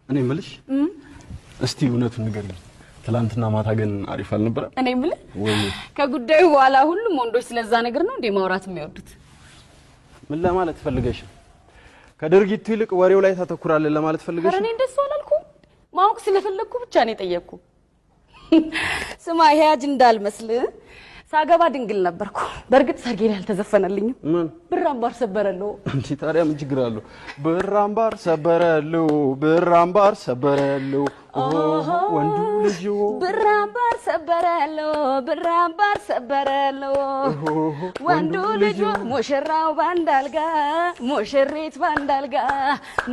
እኔ የምልሽ እስቲ እውነቱን ንገሪኝ። ትላንትና ማታ ግን አሪፍ አልነበረ? እኔ የምልህ ከጉዳዩ በኋላ ሁሉም ወንዶች ስለዛ ነገር ነው እንዴ ማውራት የሚወዱት? ምን ለማለት ፈልገሽ? ከድርጊቱ ይልቅ ወሬው ላይ ታተኩራለህ ለማለት ፈልገሽ? እኔ እንደሱ አላልኩም። ማወቅ ስለፈለኩ ብቻ ነው የጠየቅኩ። ስማ ይሄ አጀንዳ አልመስልህ። ሳገባ ድንግል ነበርኩ። በርግጥ ሰርጌ ላይ አልተዘፈነልኝም። ምን ብር አምባር ሰበረለው እንዴ? ታዲያ ምን ችግር አለው? ብር አምባር ሰበረለው፣ ብር አምባር ሰበረለው ወንዱ ልጅ ብር አምባር ሰበረለው፣ ብር አምባር ሰበረለው ወንዱ ልጅ ሙሽራው ባንዳልጋ ሙሽሪት ባንዳልጋ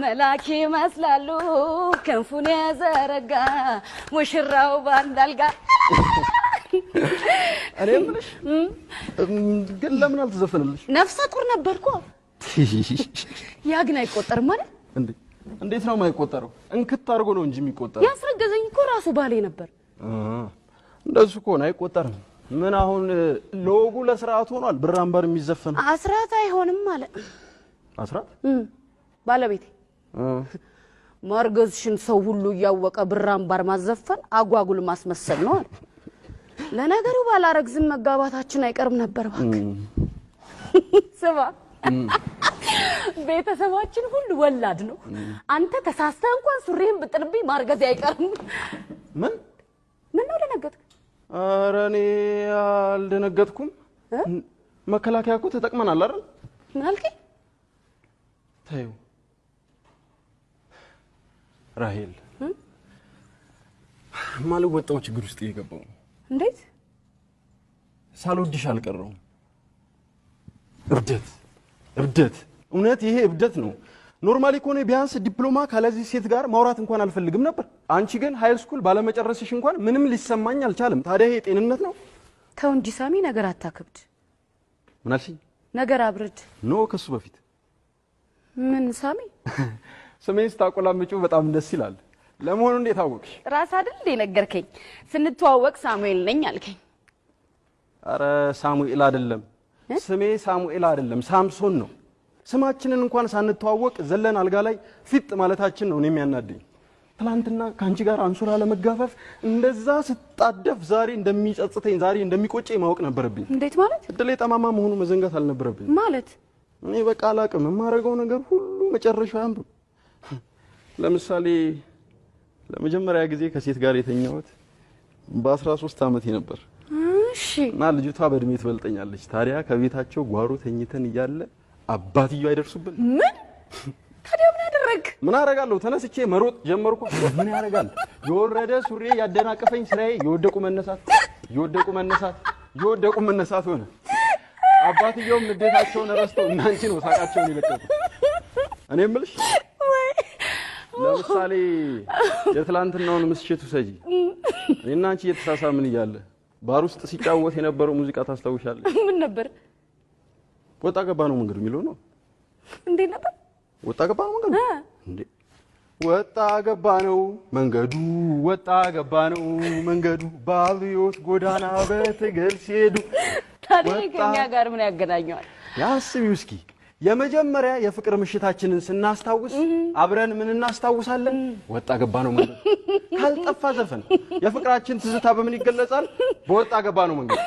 መላኪ መስላሉ ክንፉን የዘረጋ ሙሽራው ባንዳልጋ እኔ የምልሽ ግን ለምን አልተዘፈነልሽ? ነፍሰ ጡር ነበርኩ። ያ ግን አይቆጠርም ማለት እንዴ? እንዴት ነው የማይቆጠረው? እንክት አድርጎ ነው እንጂ የሚቆጠረው። ያስረገዘኝ እኮ ራሱ ባሌ ነበር። እንደሱ እኮ ነው አይቆጠርም። ምን አሁን ለወጉ ለስርዓቱ ሆኗል ብር አምባር የሚዘፈን? አስራት አይሆንም ማለት አስራት ባለቤቴ ማርገዝሽን ሰው ሁሉ እያወቀ ብር አምባር ማዘፈን አጓጉል ማስመሰል ነው አለ። ለነገሩ ባላረግዝም መጋባታችን አይቀርም ነበር እባክህ። ስማ ቤተሰባችን ሁሉ ወላድ ነው። አንተ ተሳስተህ እንኳን ሱሪህን ብጥልብኝ ማርገዝ አይቀርም። ምን ነው ደነገጥክ? ኧረ እኔ አልደነገጥኩም። መከላከያ እኮ ተጠቅመናል አይደል? ምን አልከኝ? ተይው ራሄል፣ ማልወጣው ችግር ውስጥ እየገባው። እንዴት? ሳልወድሽ አልቀረውም። እብደት እውነት ይሄ እብደት ነው። ኖርማሊ ኮኔ ቢያንስ ዲፕሎማ ካለዚህ ሴት ጋር ማውራት እንኳን አልፈልግም ነበር። አንቺ ግን ሃይ ስኩል ባለመጨረስሽ እንኳን ምንም ሊሰማኝ አልቻለም። ታዲያ ይሄ ጤንነት ነው? ተው እንጂ ሳሚ፣ ነገር አታከብድ። ምን አልሽኝ? ነገር አብርድ። ኖ ከሱ በፊት ምን ሳሚ? ስሜን ስታቆላምጪው በጣም ደስ ይላል። ለመሆኑ እንዴት አወቅሽ? ራስ አይደል እንደ ነገርከኝ? ስንተዋወቅ ሳሙኤል ነኝ አልከኝ። አረ ሳሙኤል አይደለም ስሜ፣ ሳሙኤል አይደለም ሳምሶን ነው። ስማችንን እንኳን ሳንተዋወቅ ዘለን አልጋ ላይ ፊት ማለታችን ነው እኔም ያናደኝ። ትላንትና ካንቺ ጋር አንሶላ ለመጋፈፍ እንደዛ ስጣደፍ ዛሬ እንደሚጸጽተኝ ዛሬ እንደሚቆጨኝ ማወቅ ነበረብኝ። እንዴት ማለት? እድሌ ጠማማ መሆኑ መዘንጋት አልነበረብኝ ማለት። እኔ በቃ አላቅም፣ የማደርገው ነገር ሁሉ መጨረሻው ያምሩ። ለምሳሌ ለመጀመሪያ ጊዜ ከሴት ጋር የተኛሁት በ13 ዓመቴ ነበር። እሺ። እና ልጅቷ በእድሜ ትበልጠኛለች። ታዲያ ከቤታቸው ጓሮ ተኝተን እያለ አባትየው አይደርሱብን። ምን ታዲያ ምን አደረግ? ምን አደርጋለሁ? ተነስቼ መሮጥ ጀመርኩ። ምን ያደርጋል? የወረደ ሱሪ ያደናቀፈኝ ስራዬ የወደቁ መነሳት ሆነ። አባትየውም ንዴታቸውን ረስተው እናንቺ ነው ሳቃቸውን ይለቀቁ። እኔ የምልሽ ለምሳሌ የትላንትናውን ምሽት ውሰጂ። እኔና አንቺ እየተሳሳምን እያለ ባር ውስጥ ሲጫወት የነበረው ሙዚቃ ታስታውሻለሽ? ምን ነበር? ወጣ ገባ ነው መንገዱ የሚለው ነው። እንዴ ነበር? ወጣ ገባ ነው መንገዱ እንዴ? ወጣ ገባ ነው መንገዱ፣ ወጣ ገባ ነው መንገዱ፣ ባልዮት ጎዳና በትግል ሲሄዱ። ታዲያ ከኛ ጋር ምን ያገናኘዋል? ያስቢው እስኪ የመጀመሪያ የፍቅር ምሽታችንን ስናስታውስ አብረን ምን እናስታውሳለን? ወጣ ገባ ነው መንገዱ። ካልጠፋ ዘፈን የፍቅራችን ትዝታ በምን ይገለጻል? በወጣ ገባ ነው መንገዱ።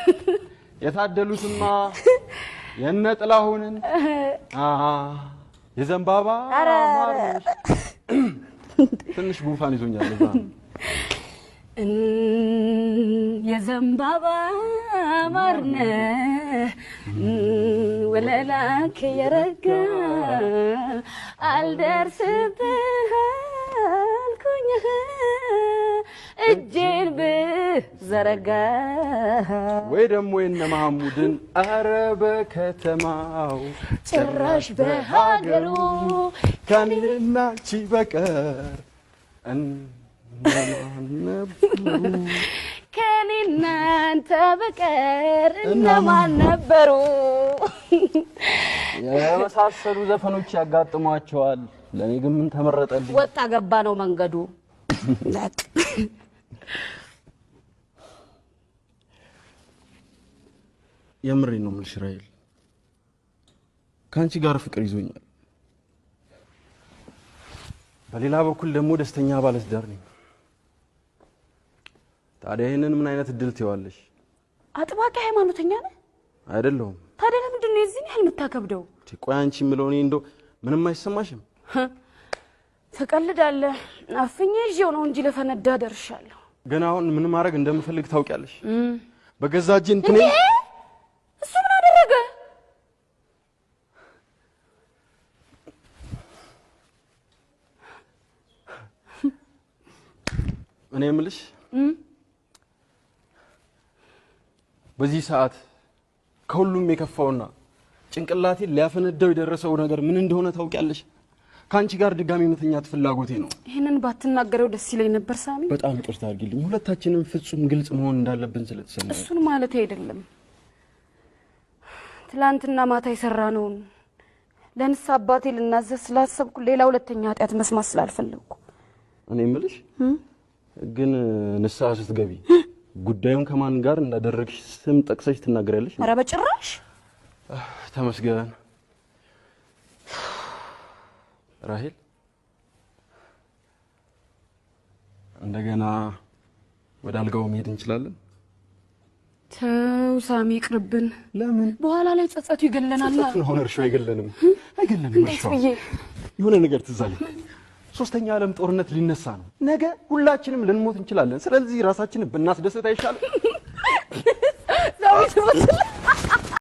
የታደሉትማ የነጥላሁንን የዘንባባ ማርነሽ። ትንሽ ጉንፋን ይዞኛል እዛ የዘንባባ ማርነ ወለላክ የረጋ አልደርስብህ አልኩኝ እጄን ብዘረጋ። ወይ ደግሞ የነ መሐሙድን አረ በከተማው ጭራሽ በሀገሩ ከኔና አንቺ በቀር ከኔና አንተ በቀር እነማን ነበሩ? የመሳሰሉ ዘፈኖች ያጋጥሟቸዋል። ለኔ ግን ምን ተመረጠልኝ? ወጣ ገባ ነው መንገዱ። የምሬን ነው የምልሽ ራሔል፣ ከአንቺ ጋር ፍቅር ይዞኛል። በሌላ በኩል ደግሞ ደስተኛ ባለትዳር ነኝ። ታዲያ ይሄንን ምን አይነት እድል ትይዋለሽ? አጥባቂ ሃይማኖተኛ ነህ? አይደለሁም። ታዲያ ለምንድን ነው የዚህን ያህል የምታከብደው? ቆይ አንቺ የምለው እኔ እንደው ምንም አይሰማሽም? ትቀልዳለህ። አፍኜ ይዤው ነው እንጂ ለፈነዳ ደርሻለሁ። ግን አሁን ምን ማድረግ እንደምፈልግ ታውቂያለሽ? በገዛ እጄ እንትኔ እሱ ምን አደረገ? እኔ የምልሽ በዚህ ሰዓት ከሁሉም የከፋውና ጭንቅላቴን ሊያፈነዳው የደረሰው ነገር ምን እንደሆነ ታውቂያለሽ? ካንቺ ጋር ድጋሚ መተኛት ፍላጎቴ ነው። ይሄንን ባትናገረው ደስ ይለኝ ነበር ሳሚ። በጣም ይቅርታ አድርጊልኝ። ሁለታችንም ፍጹም ግልጽ መሆን እንዳለብን ስለተሰማኝ። እሱን ማለት አይደለም። ትላንትና ማታ የሰራነውን ለንስ አባቴ ልናዘዝ ስላሰብኩ ሌላ ሁለተኛ ኃጢአት መስማት ስላልፈለኩ። እኔ የምልሽ ግን ንስሐ ስትገቢ ጉዳዩን ከማን ጋር እንዳደረግሽ ስም ጠቅሰሽ ትናገሪያለሽ? ኧረ በጭራሽ። ተመስገን። ራሄል እንደገና ወደ አልጋው መሄድ እንችላለን? ተው ሳሚ ይቅርብን። ለምን? በኋላ ላይ ጸጸቱ ይገለናል። አሁን እርሻው አይገለንም። እርሻው የሆነ ነገር ትዝ አለኝ። ሶስተኛ ዓለም ጦርነት ሊነሳ ነው። ነገ ሁላችንም ልንሞት እንችላለን። ስለዚህ ራሳችንን ብናስደስት አይሻልም?